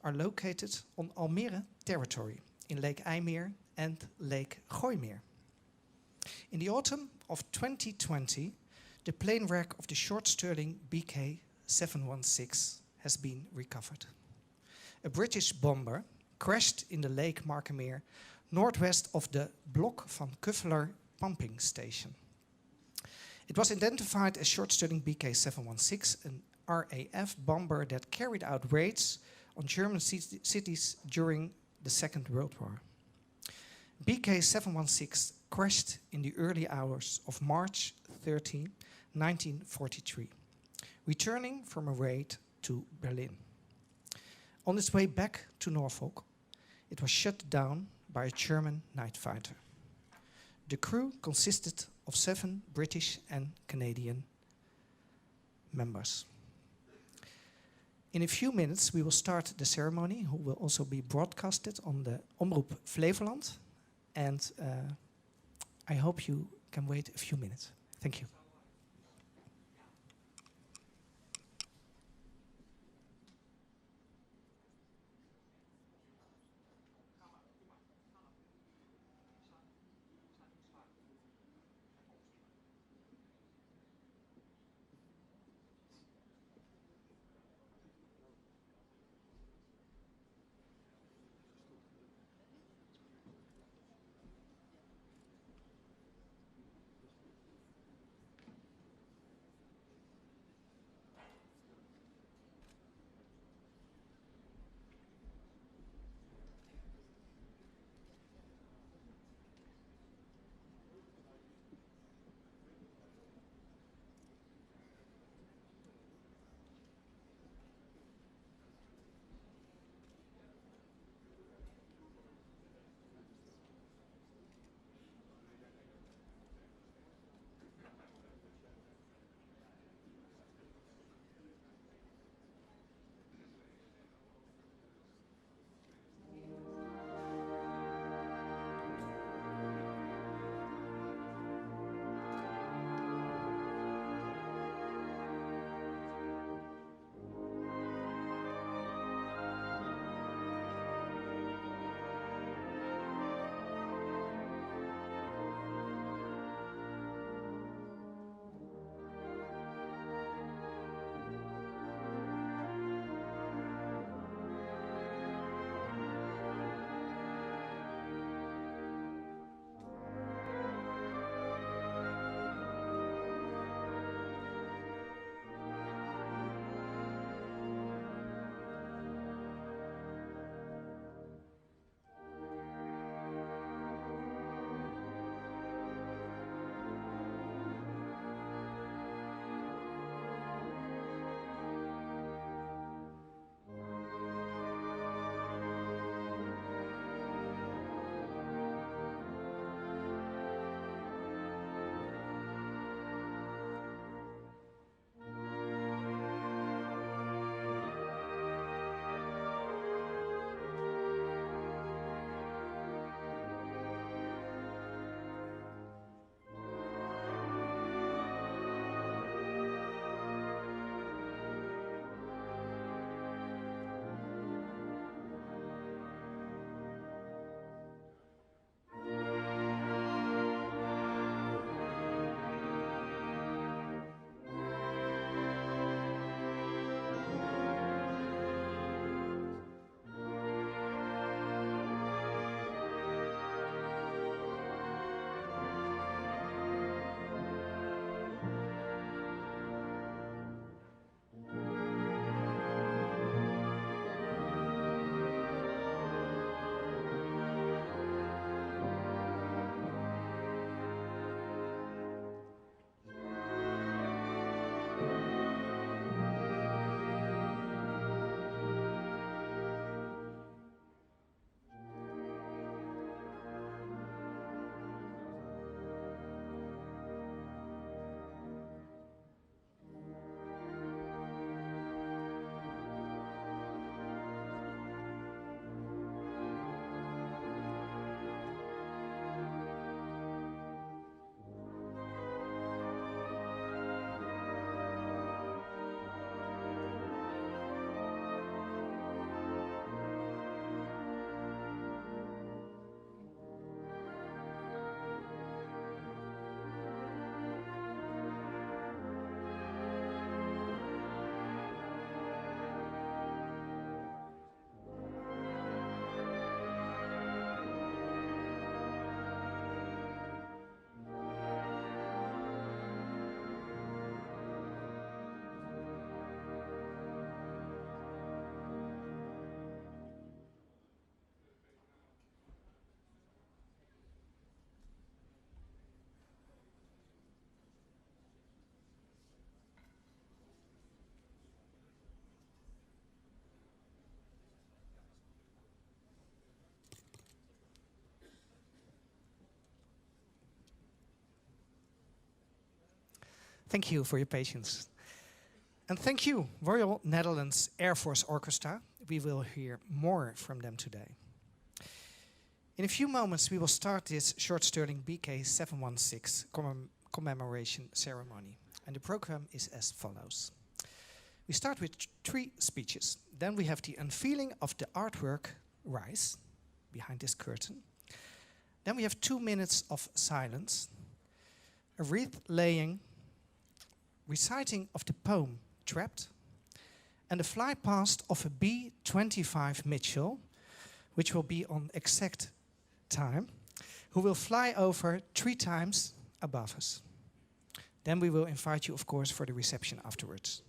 are located on Almere territory in Lake IJmeer and Lake Gooimeer. In the autumn of 2020, the plane wreck of the short Stirling BK716 has been recovered. A British bomber crashed in the Lake Margriet, northwest of the Blok van Kuffeler pumping station. It was identified as short Stirling BK716, an RAF bomber that carried out raids on German cities during the Second World War. BK716 crashed in the early hours of March 13, 1943, returning from a raid to Berlin. On its way back to Norfolk, it was shut down by a German night fighter. The crew consisted of 7 British and Canadian members. In a few minutes, we will start the ceremony, who will also be broadcasted on the Omroep Flevoland. And I hope you can wait a few minutes. Thank you. Thank you for your patience. And thank you, Royal Netherlands Air Force Orchestra. We will hear more from them today. In a few moments, we will start this short Stirling BK716 commemoration ceremony. And the program is as follows. We start with 3 speeches. Then we have the unveiling of the artwork, Rise, behind this curtain. Then we have 2 minutes of silence, a wreath laying, reciting of the poem, Trapped, and the fly past of a B-25 Mitchell, which will be on exact time, who will fly over 3 times above us. Then we will invite you, of course, for the reception afterwards.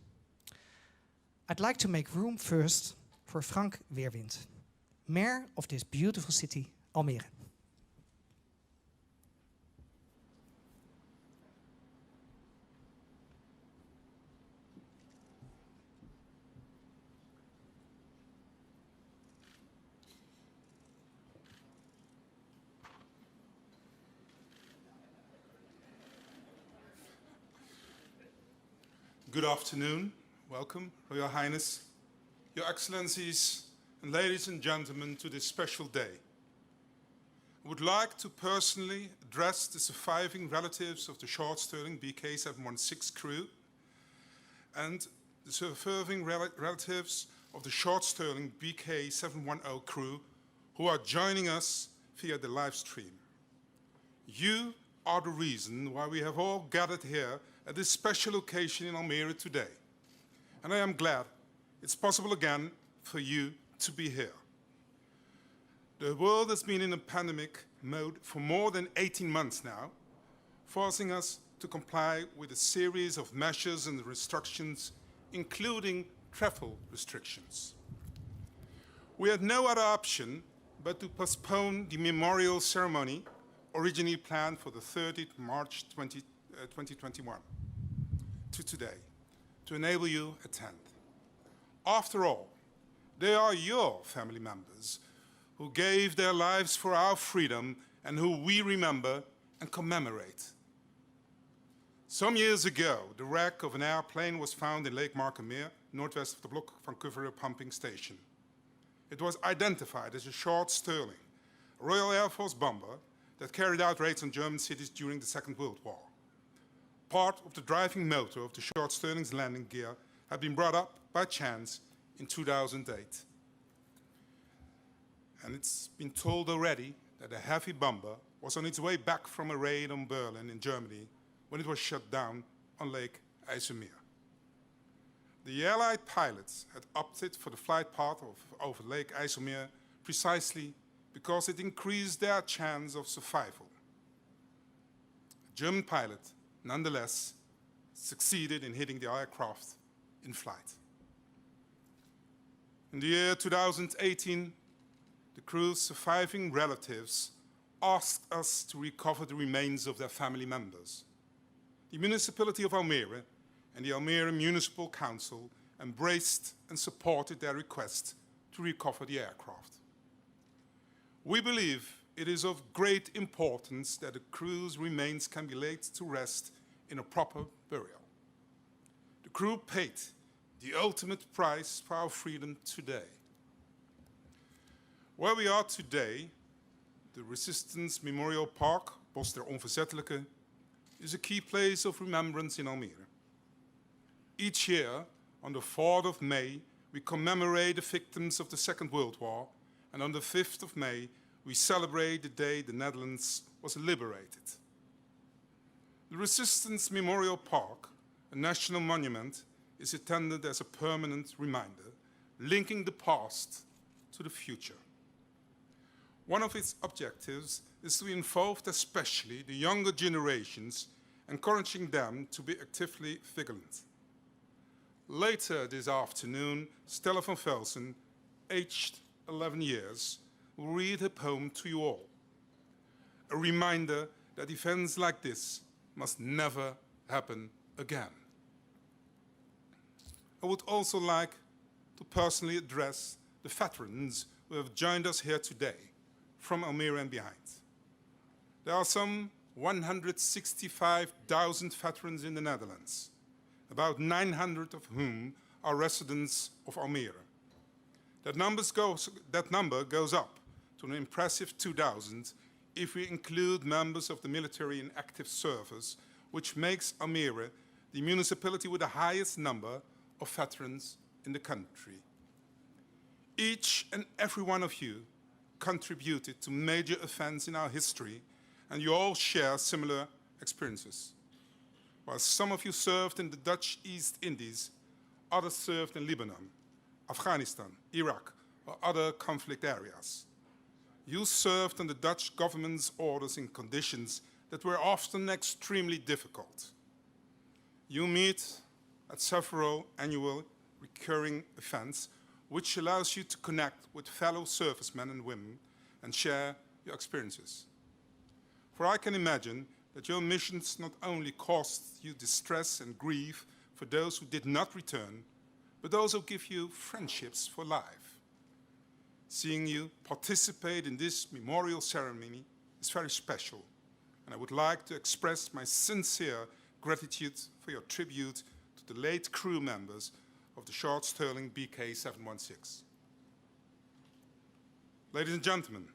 I'd like to make room first for Frank Weerwind, mayor of this beautiful city, Almere. Good afternoon. Welcome, Royal Highness, Your Excellencies, and ladies and gentlemen, to this special day. I would like to personally address the surviving relatives of the short Stirling BK716 crew and the surviving relatives of the short Stirling BK710 crew who are joining us via the live stream. You are the reason why we have all gathered here at this special occasion in Almere today. And I am glad it's possible again for you to be here. The world has been in a pandemic mode for more than 18 months now, forcing us to comply with a series of measures and restrictions, including travel restrictions. We had no other option but to postpone the memorial ceremony originally planned for the 30th March 2021 to today, to enable you attend. After all, they are your family members who gave their lives for our freedom and who we remember and commemorate. Some years ago, the wreck of an airplane was found in Lake Markermeer, northwest of the Blok van Kufferen pumping station. It was identified as a short Stirling, a Royal Air Force bomber that carried out raids on German cities during the Second World War. Part of the driving motor of the short Stirling's landing gear had been brought up by chance in 2008. And it's been told already that a heavy bomber was on its way back from a raid on Berlin in Germany when it was shut down on Lake IJsselmeer. The Allied pilots had opted for the flight path over Lake IJsselmeer precisely because it increased their chance of survival. A German pilot, nonetheless, succeeded in hitting the aircraft in flight. In the year 2018, the crew's surviving relatives asked us to recover the remains of their family members. The municipality of Almere and the Almere Municipal Council embraced and supported their request to recover the aircraft. We believe it is of great importance that the crew's remains can be laid to rest in a proper burial. The crew paid the ultimate price for our freedom today. Where we are today, the Resistance Memorial Park, Bos der Onverzettelijke, is a key place of remembrance in Almere. Each year, on the 4th of May, we commemorate the victims of the Second World War, and on the 5th of May, we celebrate the day the Netherlands was liberated. The Resistance Memorial Park, a national monument, is intended as a permanent reminder, linking the past to the future. One of its objectives is to involve especially the younger generations, encouraging them to be actively vigilant. Later this afternoon, Stella van Velsen, aged 11 years, will read a poem to you all. A reminder that events like this must never happen again. I would also like to personally address the veterans who have joined us here today, from Almere and behind. There are some 165,000 veterans in the Netherlands, about 900 of whom are residents of Almere. That number goes up to an impressive 2,000 if we include members of the military in active service, which makes Almere the municipality with the highest number of veterans in the country. Each and every one of you contributed to major events in our history, and you all share similar experiences. While some of you served in the Dutch East Indies, others served in Lebanon, Afghanistan, Iraq, or other conflict areas. You served on the Dutch government's orders in conditions that were often extremely difficult. You meet at several annual recurring events, which allows you to connect with fellow servicemen and women and share your experiences. For I can imagine that your missions not only caused you distress and grief for those who did not return, but also give you friendships for life. Seeing you participate in this memorial ceremony is very special, and I would like to express my sincere gratitude for your tribute to the late crew members of the short Stirling BK716. Ladies and gentlemen,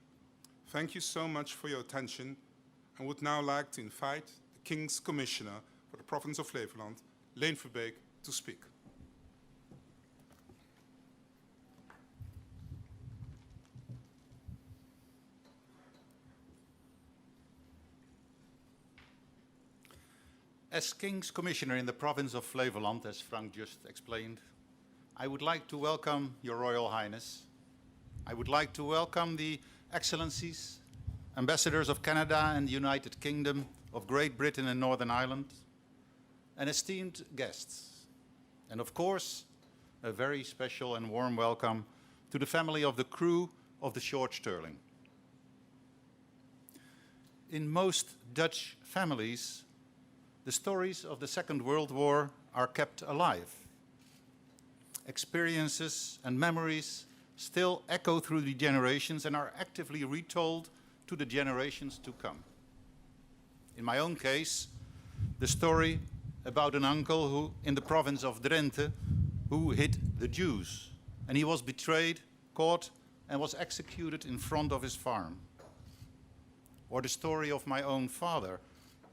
thank you so much for your attention. I would now like to invite the King's Commissioner for the Province of Flevoland, Leen Verbeek, to speak. As King's Commissioner in the Province of Flevoland, as Frank just explained, I would like to welcome Your Royal Highness. I would like to welcome the Excellencies, Ambassadors of Canada and the United Kingdom, of Great Britain and Northern Ireland, and esteemed guests. And of course, a very special and warm welcome to the family of the crew of the short Stirling. In most Dutch families, the stories of the Second World War are kept alive. Experiences and memories still echo through the generations and are actively retold to the generations to come. In my own case, the story about an uncle who, in the province of Drenthe, who hid the Jews, and he was betrayed, caught, and was executed in front of his farm. Or the story of my own father,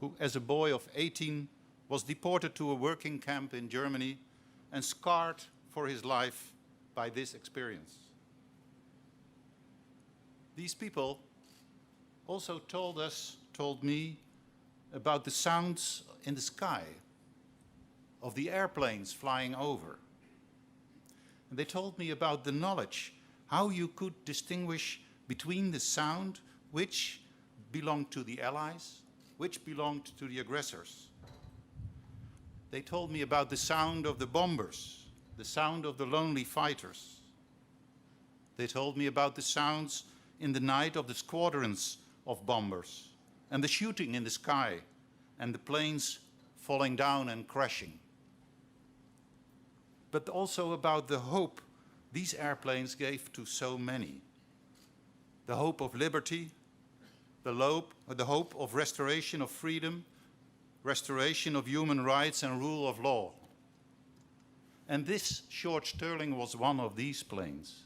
who as a boy of 18 was deported to a working camp in Germany and scarred for his life by this experience. These people also told me about the sounds in the sky of the airplanes flying over. And they told me about the knowledge, how you could distinguish between the sound which belonged to the Allies, which belonged to the aggressors. They told me about the sound of the bombers, the sound of the lonely fighters. They told me about the sounds in the night of the squadrons of bombers, and the shooting in the sky, and the planes falling down and crashing. But also about the hope these airplanes gave to so many. The hope of liberty, the hope of restoration of freedom, restoration of human rights and rule of law. And this short Stirling was one of these planes.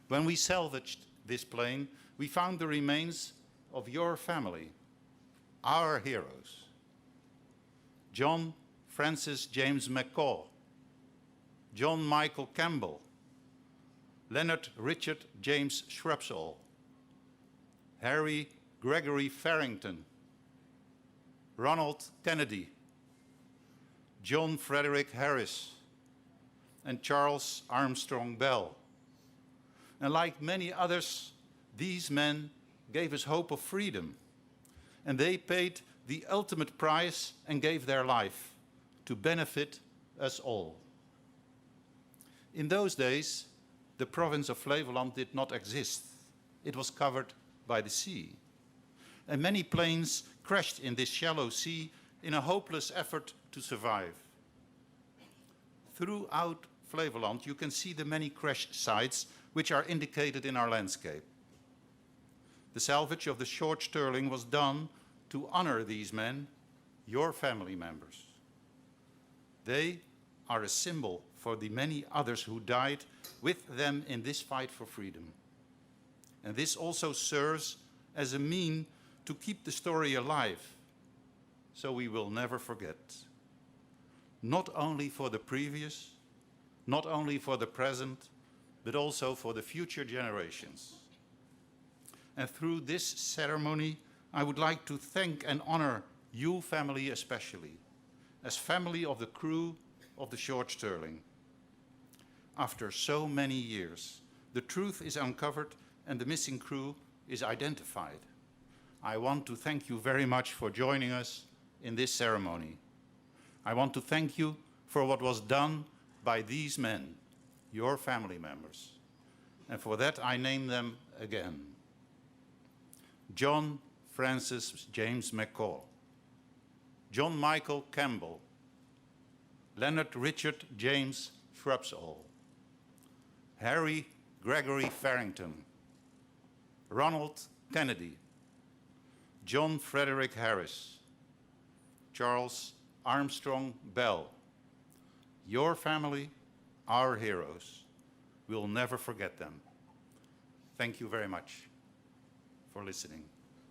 When we salvaged this plane, we found the remains of your family, our heroes. John Francis James McCaw, John Michael Campbell, Leonard Richard James Shrapsall, Harry Gregory Farrington, Ronald Kennedy, John Frederick Harris, and Charles Armstrong Bell. And like many others, these men gave us hope of freedom, and they paid the ultimate price and gave their life to benefit us all. In those days, the province of Flevoland did not exist. It was covered by the sea. And many planes crashed in this shallow sea in a hopeless effort to survive. Throughout Flevoland, you can see the many crash sites which are indicated in our landscape. The salvage of the short Stirling was done to honor these men, your family members. They are a symbol for the many others who died with them in this fight for freedom. And this also serves as a mean to keep the story alive, so we will never forget. Not only for the previous, not only for the present, but also for the future generations. And through this ceremony, I would like to thank and honor you family especially, as family of the crew of the short Stirling. After so many years, the truth is uncovered and the missing crew is identified. I want to thank you very much for joining us in this ceremony. I want to thank you for what was done by these men, your family members. And for that I name them again. John Francis James McCall, John Michael Campbell, Leonard Richard James Shrubsall, Harry Gregory Farrington, Ronald Kennedy, John Frederick Harris, Charles Armstrong Bell. Your family, our heroes. We'll never forget them. Thank you very much for listening.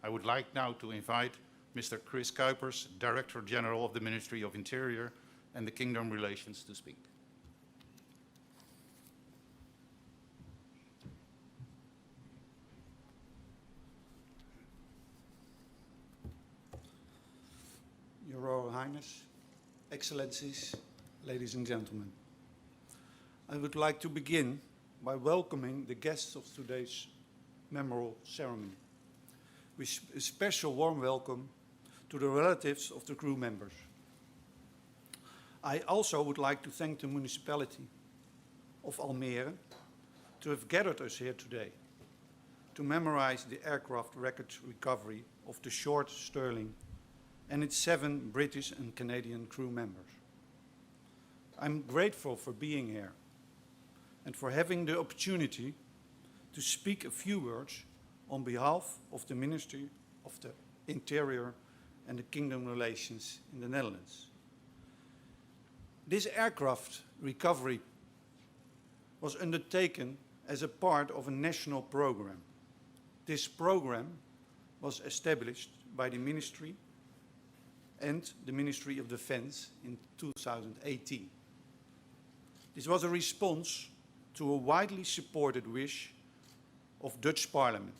I would like now to invite Mr. Chris Kuipers, Director General of the Ministry of Interior and the Kingdom Relations, to speak. Your Royal Highness, Excellencies, ladies and gentlemen. I would like to begin by welcoming the guests of today's memorial ceremony, with a special warm welcome to the relatives of the crew members. I also would like to thank the municipality of Almere to have gathered us here today to memorize the aircraft wreckage recovery of the short Stirling and its 7 British and Canadian crew members. I'm grateful for being here and for having the opportunity to speak a few words on behalf of the Ministry of the Interior and the Kingdom Relations in the Netherlands. This aircraft recovery was undertaken as a part of a national program. This program was established by the Ministry and the Ministry of Defense in 2018. This was a response to a widely supported wish of Dutch Parliament.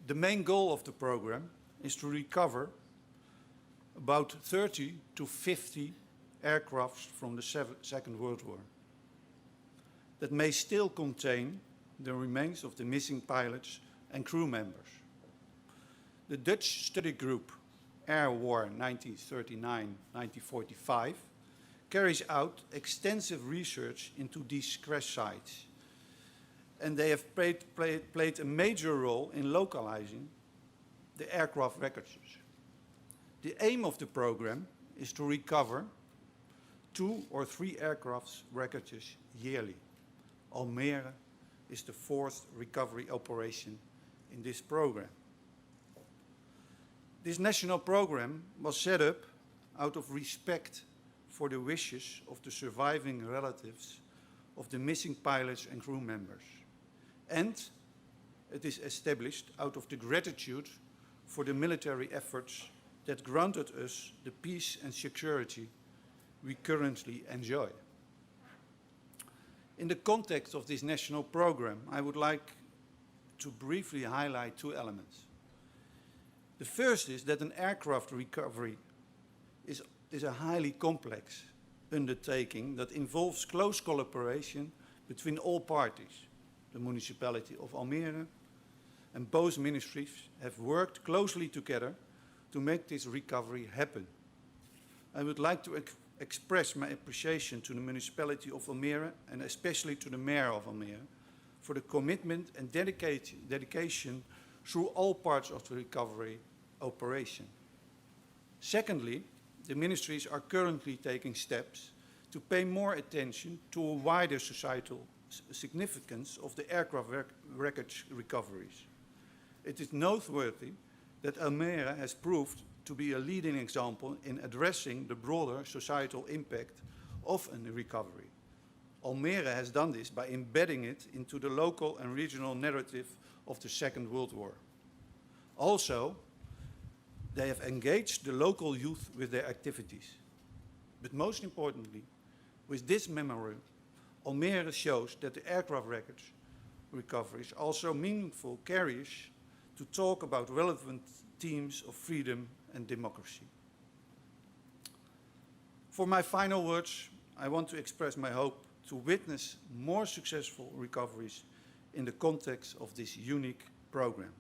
The main goal of the program is to recover about 30 to 50 aircrafts from the Second World War that may still contain the remains of the missing pilots and crew members. The Dutch study group Air War 1939-1945 carries out extensive research into these crash sites, and they have played a major role in localizing the aircraft wreckages. The aim of the program is to recover 2 or 3 aircraft wreckages yearly. Almere is the 4th recovery operation in this program. This national program was set up out of respect for the wishes of the surviving relatives of the missing pilots and crew members. And it is established out of the gratitude for the military efforts that granted us the peace and security we currently enjoy. In the context of this national program, I would like to briefly highlight 2 elements. The first is that an aircraft recovery is a highly complex undertaking that involves close collaboration between all parties. The municipality of Almere and both ministries have worked closely together to make this recovery happen. I would like to express my appreciation to the municipality of Almere and especially to the mayor of Almere for the commitment and dedication through all parts of the recovery operation. Secondly, the ministries are currently taking steps to pay more attention to a wider societal significance of the aircraft wreckage recoveries. It is noteworthy that Almere has proved to be a leading example in addressing the broader societal impact of a recovery. Almere has done this by embedding it into the local and regional narrative of the Second World War. Also, they have engaged the local youth with their activities. But most importantly, with this memorial, Almere shows that the aircraft wreckage recovery is also meaningful carriers to talk about relevant themes of freedom and democracy. For my final words, I want to express my hope to witness more successful recoveries in the context of this unique program.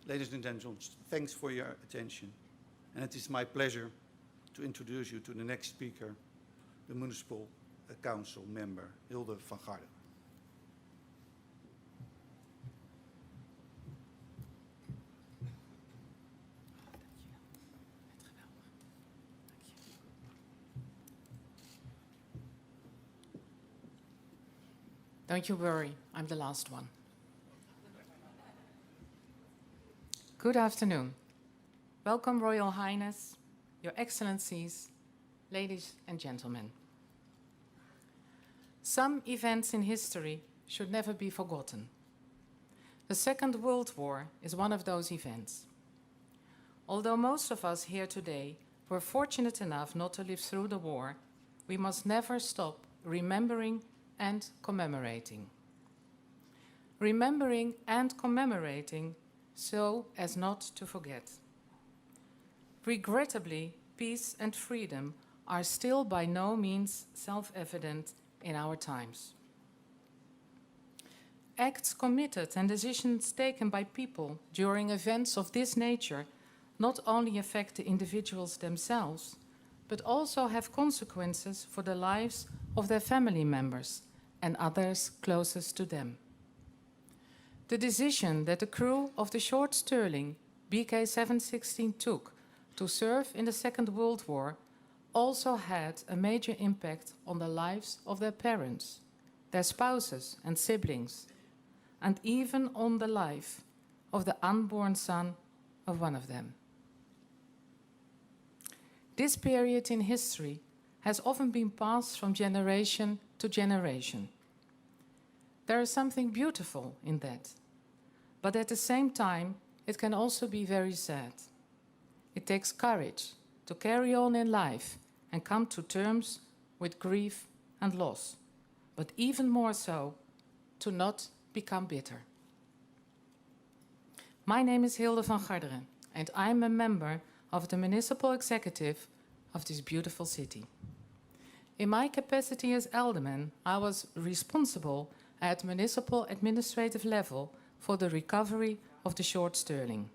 Ladies and gentlemen, thanks for your attention. And it is my pleasure to introduce you to the next speaker, the Municipal Council member, Hilde van Garderen. Don't you worry, I'm the last one. Good afternoon. Welcome, Royal Highness, Your Excellencies, ladies and gentlemen. Some events in history should never be forgotten. The Second World War is one of those events. Although most of us here today were fortunate enough not to live through the war, we must never stop remembering and commemorating. Remembering and commemorating so as not to forget. Regrettably, peace and freedom are still by no means self-evident in our times. Acts committed and decisions taken by people during events of this nature not only affect the individuals themselves, but also have consequences for the lives of their family members and others closest to them. The decision that the crew of the short Stirling BK716 took to serve in the Second World War also had a major impact on the lives of their parents, their spouses and siblings, and even on the life of the unborn son of one of them. This period in history has often been passed from generation to generation. There is something beautiful in that, but at the same time, it can also be very sad. It takes courage to carry on in life and come to terms with grief and loss, but even more so, to not become bitter. My name is Hilde van Garderen, and I'm a member of the municipal executive of this beautiful city. In my capacity as alderman, I was responsible at municipal administrative level for the recovery of the short Stirling.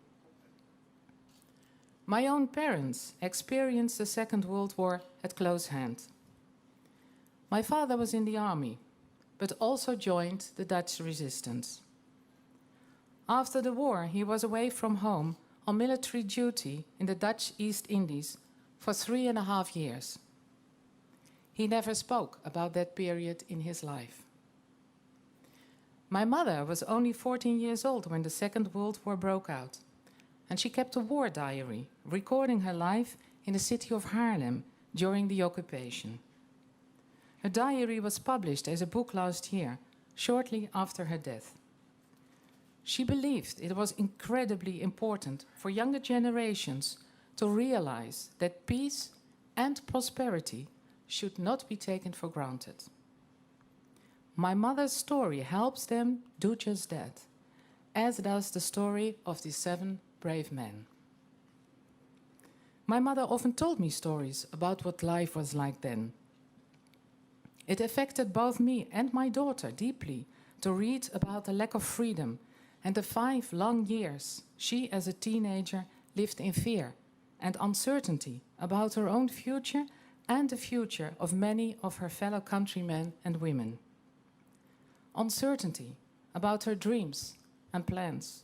My own parents experienced the Second World War at close hand. My father was in the army, but also joined the Dutch resistance. After the war, he was away from home on military duty in the Dutch East Indies for 3.5 years. He never spoke about that period in his life. My mother was only 14 years old when the Second World War broke out, and she kept a war diary, recording her life in the city of Haarlem during the occupation. Her diary was published as a book last year, shortly after her death. She believed it was incredibly important for younger generations to realize that peace and prosperity should not be taken for granted. My mother's story helps them do just that, as does the story of these 7 brave men. My mother often told me stories about what life was like then. It affected both me and my daughter deeply to read about the lack of freedom and the 5 long years she as a teenager lived in fear and uncertainty about her own future and the future of many of her fellow countrymen and women. Uncertainty about her dreams and plans,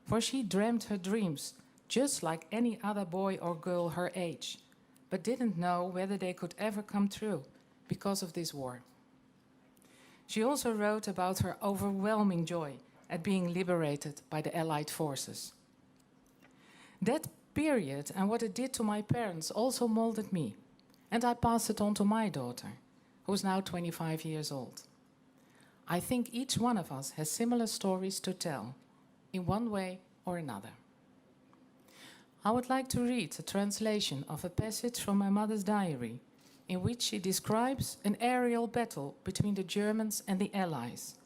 for she dreamt her dreams just like any other boy or girl her age, but didn't know whether they could ever come true because of this war. She also wrote about her overwhelming joy at being liberated by the Allied forces. That period and what it did to my parents also molded me, and I passed it on to my daughter, who is now 25 years old. I think each one of us has similar stories to tell, in one way or another. I would like to read a translation of a passage from my mother's diary, in which she describes an aerial battle between the Germans and the Allies,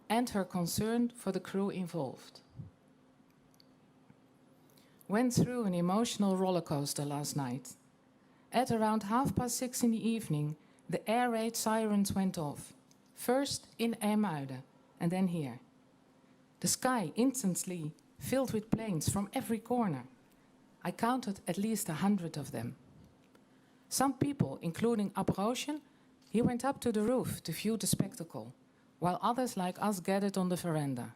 and her concern for the crew involved. Went through an emotional roller coaster last night. At around 6:30 in the evening, the air raid sirens went off, first in IJmuiden and then here. The sky instantly filled with planes from every corner. I counted at least 100 of them. Some people, including Abrosian, he went up to the roof to view the spectacle, while others like us gathered on the veranda.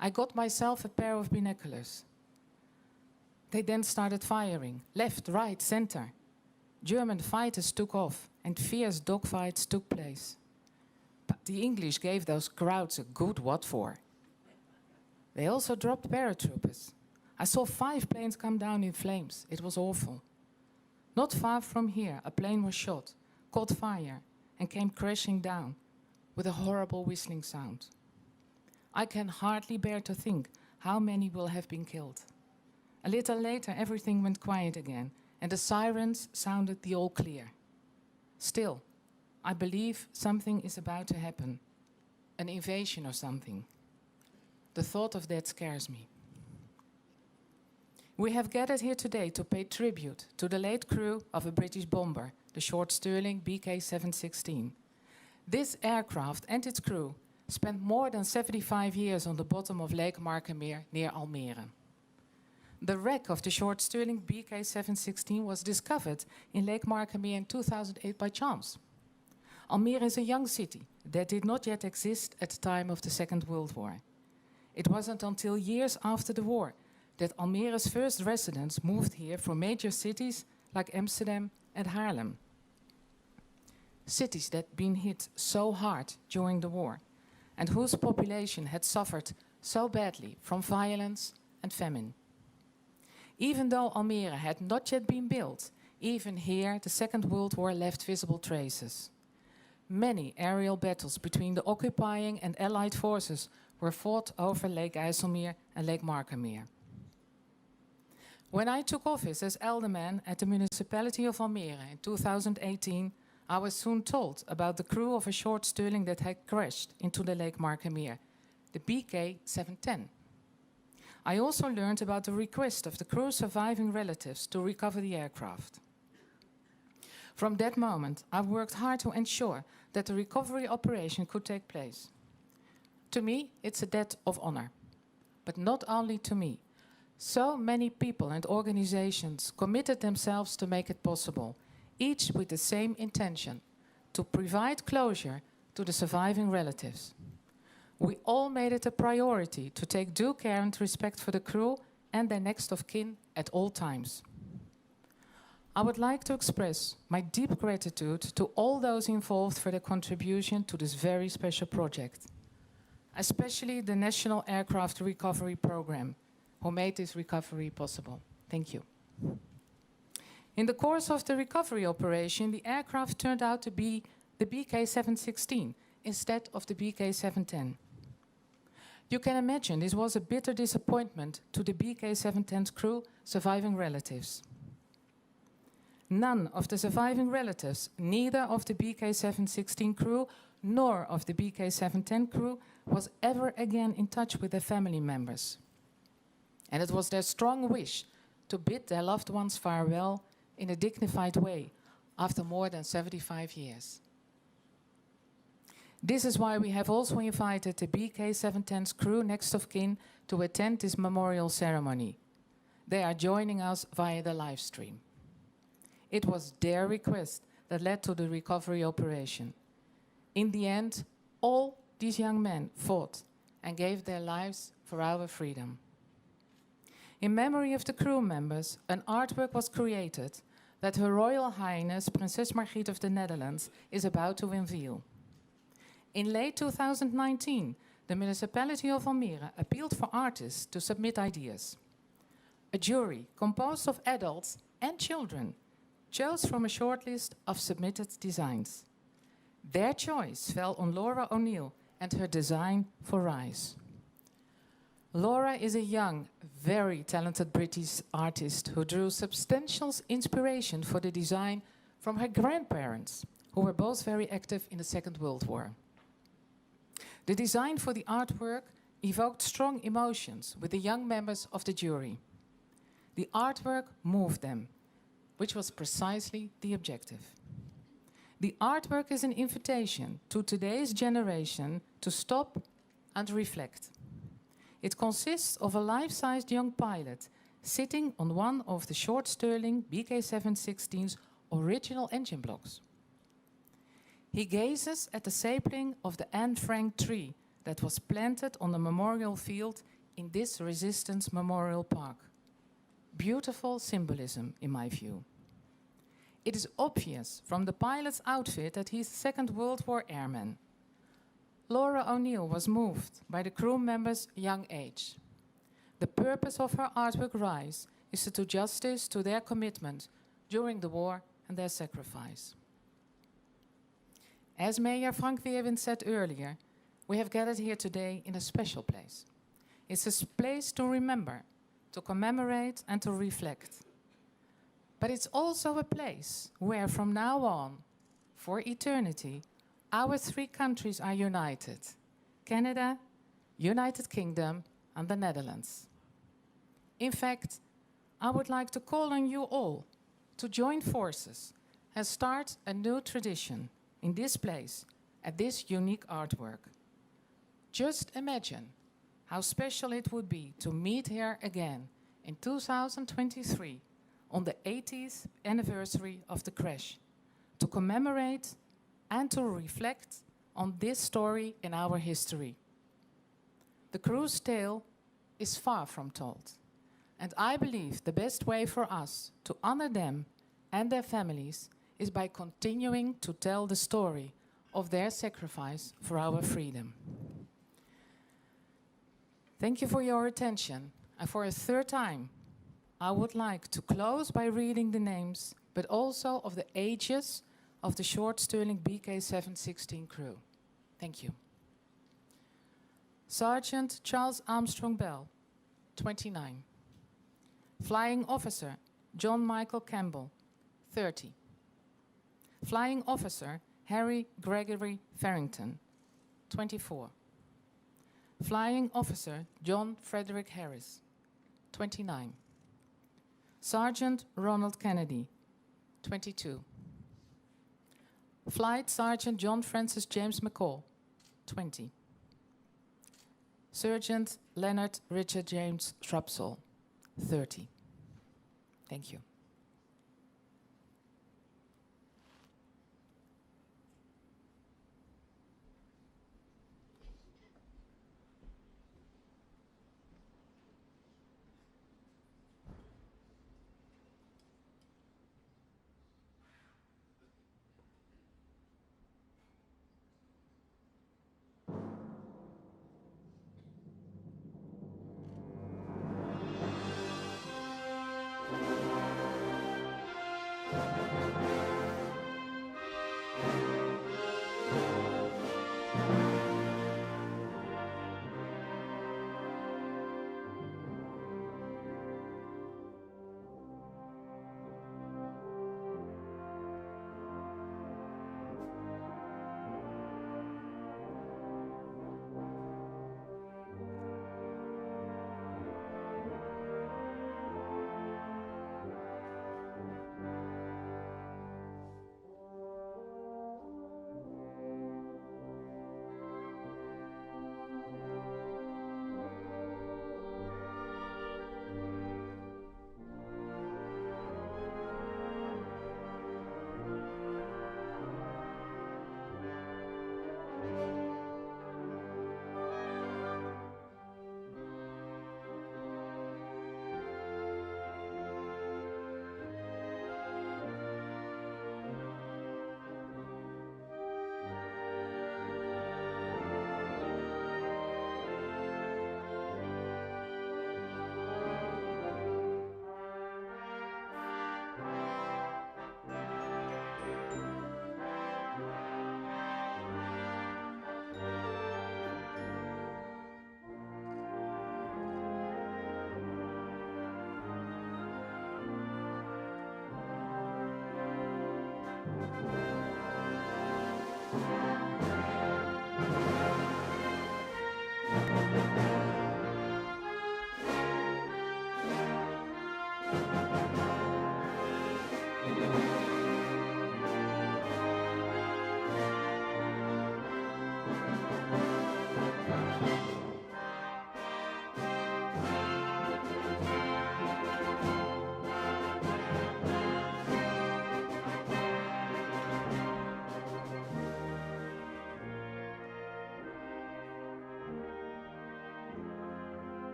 I got myself a pair of binoculars. They then started firing, left, right, center. German fighters took off and fierce dogfights took place. But the English gave those crowds a good what for. They also dropped paratroopers. I saw 5 planes come down in flames. It was awful. Not far from here, a plane was shot, caught fire, and came crashing down with a horrible whistling sound. I can hardly bear to think how many will have been killed. A little later, everything went quiet again, and the sirens sounded the all clear. Still, I believe something is about to happen, an invasion or something. The thought of that scares me. We have gathered here today to pay tribute to the late crew of a British bomber, the short Stirling BK716. This aircraft and its crew spent more than 75 years on the bottom of Lake Margriet near Almere. The wreck of the short Stirling BK716 was discovered in Lake Margriet in 2008 by chance. Almere is a young city that did not yet exist at the time of the Second World War. It wasn't until years after the war that Almere's first residents moved here from major cities like Amsterdam and Haarlem. Cities that had been hit so hard during the war and whose population had suffered so badly from violence and famine. Even though Almere had not yet been built, even here the Second World War left visible traces. Many aerial battles between the occupying and Allied forces were fought over Lake IJsselmeer and Lake Margriet. When I took office as alderman at the municipality of Almere in 2018, I was soon told about the crew of a short Stirling that had crashed into the Lake Margriet, the BK710. I also learned about the request of the crew's surviving relatives to recover the aircraft. From that moment, I worked hard to ensure that the recovery operation could take place. To me, it's a debt of honor. But not only to me. So many people and organizations committed themselves to make it possible, each with the same intention, to provide closure to the surviving relatives. We all made it a priority to take due care and respect for the crew and their next of kin at all times. I would like to express my deep gratitude to all those involved for their contribution to this very special project, especially the National Aircraft Recovery Program, who made this recovery possible. Thank you. In the course of the recovery operation, the aircraft turned out to be the BK716 instead of the BK710. You can imagine this was a bitter disappointment to the BK710's crew surviving relatives. None of the surviving relatives, neither of the BK716 crew nor of the BK710 crew, was ever again in touch with their family members. And it was their strong wish to bid their loved ones farewell in a dignified way after more than 75 years. This is why we have also invited the BK710's crew next of kin to attend this memorial ceremony. They are joining us via the live stream. It was their request that led to the recovery operation. In the end, all these young men fought and gave their lives for our freedom. In memory of the crew members, an artwork was created that Her Royal Highness Prinses Margriet of the Netherlands is about to unveil. In late 2019, the municipality of Almere appealed for artists to submit ideas. A jury composed of adults and children chose from a shortlist of submitted designs. Their choice fell on Laura O'Neill and her design for Rise. Laura is a young, very talented British artist who drew substantial inspiration for the design from her grandparents, who were both very active in the Second World War. The design for the artwork evoked strong emotions with the young members of the jury. The artwork moved them, which was precisely the objective. The artwork is an invitation to today's generation to stop and reflect. It consists of a life-sized young pilot sitting on one of the short Stirling BK716's original engine blocks. He gazes at the sapling of the Anne Frank tree that was planted on the memorial field in this Resistance Memorial Park. Beautiful symbolism, in my view. It is obvious from the pilot's outfit that he's a Second World War airman. Laura O'Neill was moved by the crew members' young age. The purpose of her artwork Rise is to do justice to their commitment during the war and their sacrifice. As Mayor Frank Weerwind said earlier, we have gathered here today in a special place. It's a place to remember, to commemorate and to reflect. But it's also a place where from now on, for eternity, our three countries are united: Canada, United Kingdom and the Netherlands. In fact, I would like to call on you all to join forces and start a new tradition in this place at this unique artwork. Just imagine how special it would be to meet here again in 2023 on the 80th anniversary of the crash, to commemorate and to reflect on this story in our history. The crew's tale is far from told, and I believe the best way for us to honor them and their families is by continuing to tell the story of their sacrifice for our freedom. Thank you for your attention, and for a third time, I would like to close by reading the names, but also of the ages of the short Stirling BK716 crew. Thank you. Sergeant Charles Armstrong Bell, 29. Flying Officer John Michael Campbell, 30. Flying Officer Harry Gregory Farrington, 24. Flying Officer John Frederick Harris, 29. Sergeant Ronald Kennedy, 22. Flight Sergeant John Francis James McCall, 20. Sergeant Leonard Richard James Shrapsall, 30. Thank you.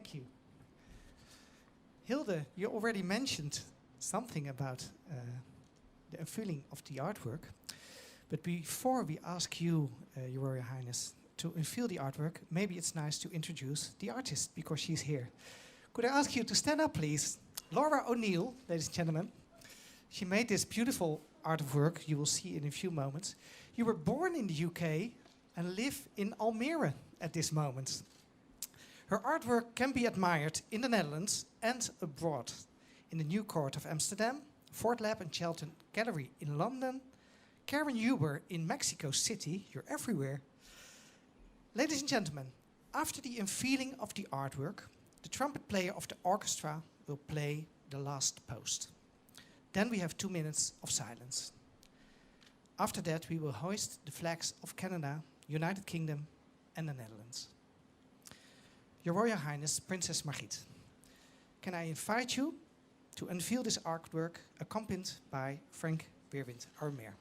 Thank you. Hilde, you already mentioned something about the unveiling of the artwork. But before we ask you, Your Royal Highness, to unveil the artwork, maybe it's nice to introduce the artist because she's here. Could I ask you to stand up, please? Laura O'Neill, ladies and gentlemen. She made this beautiful artwork you will see in a few moments. You were born in the UK and live in Almere at this moment. Her artwork can be admired in the Netherlands and abroad. In the New Court of Amsterdam, Ford Lab and Chelton Gallery in London, Karen Huber in Mexico City, you're everywhere. Ladies and gentlemen, after the unveiling of the artwork, the trumpet player of the orchestra will play the last post. Then we have 2 minutes of silence. After that, we will hoist the flags of Canada, United Kingdom, and the Netherlands. Your Royal Highness, Princess Margriet, can I invite you to unveil this artwork accompanied by Frank Weerwind, our mayor.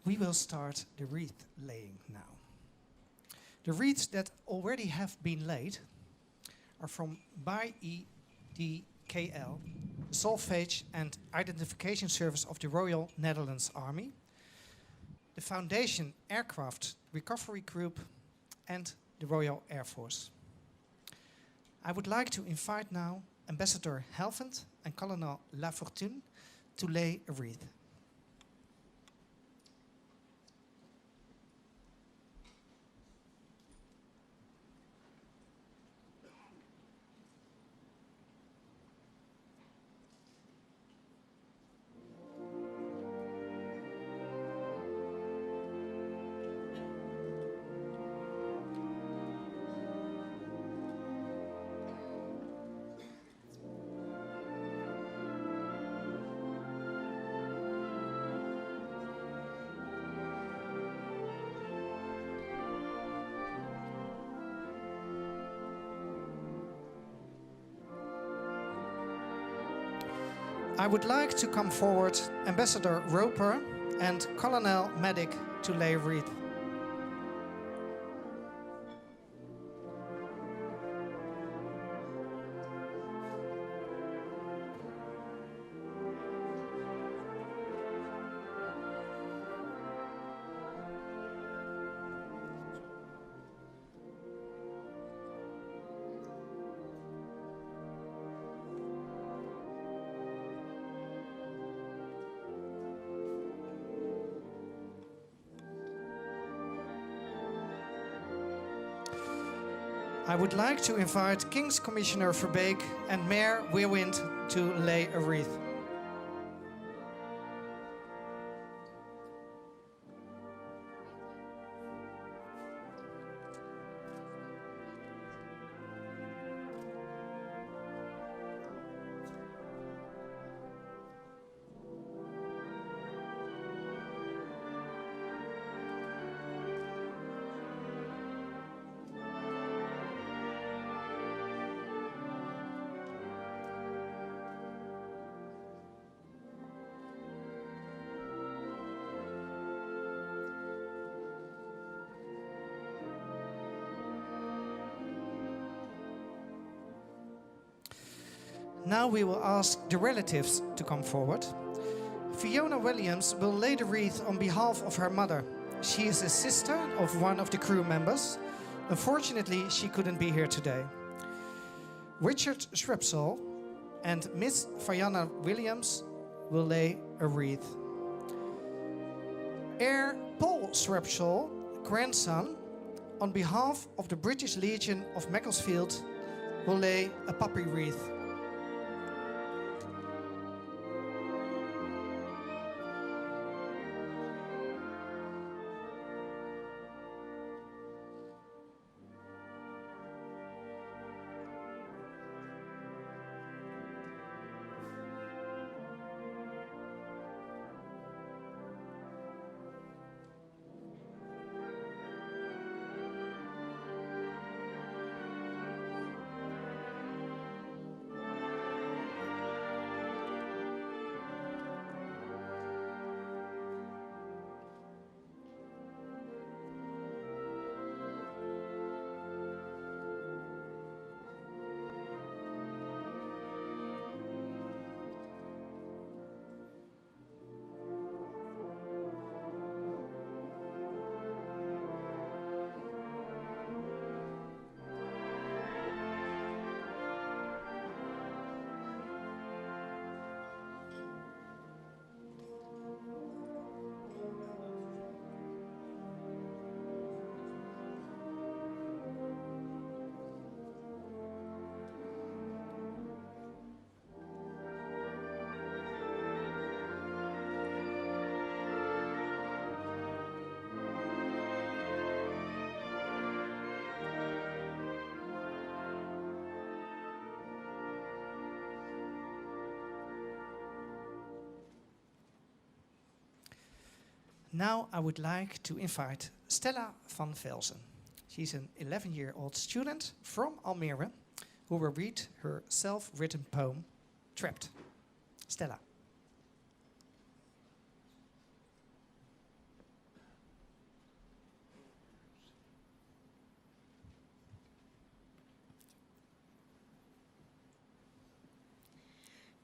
We will start the wreath laying now. The wreaths that already have been laid are from BIEDKL, the Solvage and Identification Service of the Royal Netherlands Army, the Foundation Aircraft Recovery Group, and the Royal Air Force. I would like to invite now Ambassador Helvend and Colonel Lafortune to lay a wreath. I would like to come forward Ambassador Roper and Colonel Medic to lay a wreath. I would like to invite King's Commissioner Verbeek and Mayor Weerwind to lay a wreath. Now we will ask the relatives to come forward. Fiona Williams will lay the wreath on behalf of her mother. She is a sister of one of the crew members. Unfortunately, she couldn't be here today. Richard Shrepsall and Miss Fiona Williams will lay a wreath. Heir Paul Shrepsall, grandson, on behalf of the British Legion of Macclesfield, will lay a poppy wreath. Now I would like to invite Stella van Velzen. She's an 11-year-old student from Almere who will read her self-written poem, Trapped. Stella.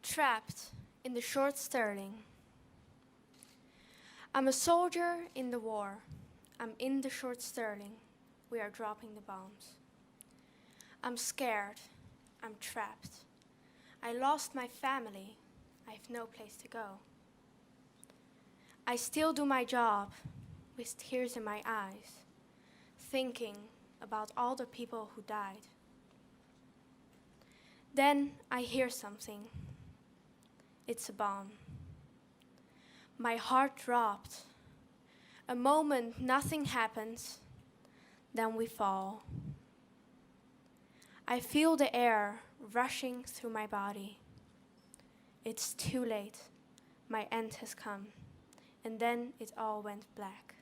trapped in the short Stirling. I'm a soldier in the war. I'm in the short Stirling. We are dropping the bombs. I'm scared. I'm trapped. I lost my family. I have no place to go. I still do my job with tears in my eyes, thinking about all the people who died. Then I hear something. It's a bomb. My heart dropped. A moment, nothing happens. Then we fall. I feel the air rushing through my body. It's too late. My end has come. And then it all went black.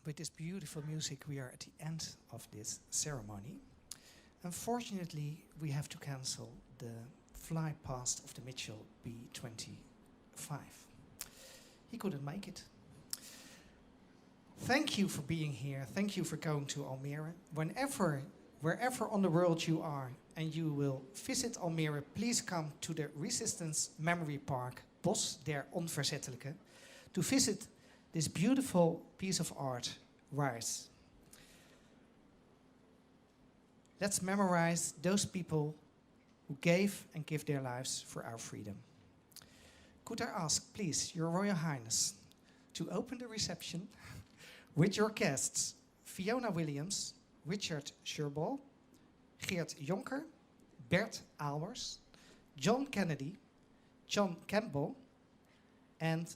with this beautiful music, we are at the end of this ceremony. Unfortunately, we have to cancel the fly past of the Mitchell B25. He couldn't make it. Thank you for being here. Thank you for going to Almere. Wherever on the world you are and you will visit Almere, please come to the Resistance Memory Park, Bos der Onverzettelijke, to visit this beautiful piece of art, Rise. Let's memorize those people who gave and give their lives for our freedom. Could I ask, please, Your Royal Highness, to open the reception with your guests, Fiona Williams, Richard Schurbal, Geert Jonker, Bert Albers, John Kennedy, John Campbell, and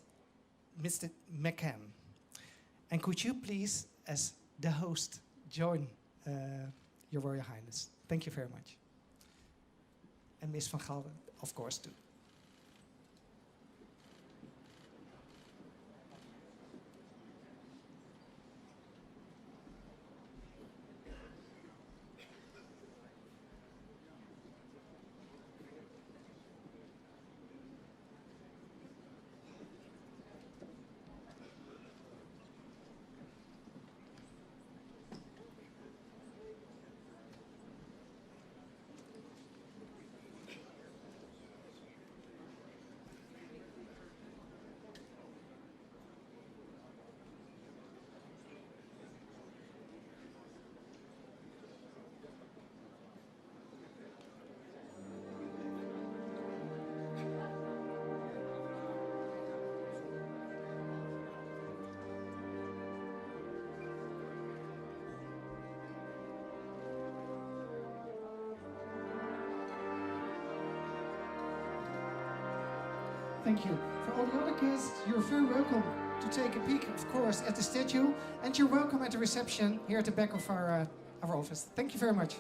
Mr. McCann. And could you please, as the host, join Your Royal Highness? Thank you very much. And Miss van Gaal, of course, too. Thank you. For all the other guests, you're very welcome to take a peek, of course, at the statue. And you're welcome at the reception here at the back of our office. Thank you very much.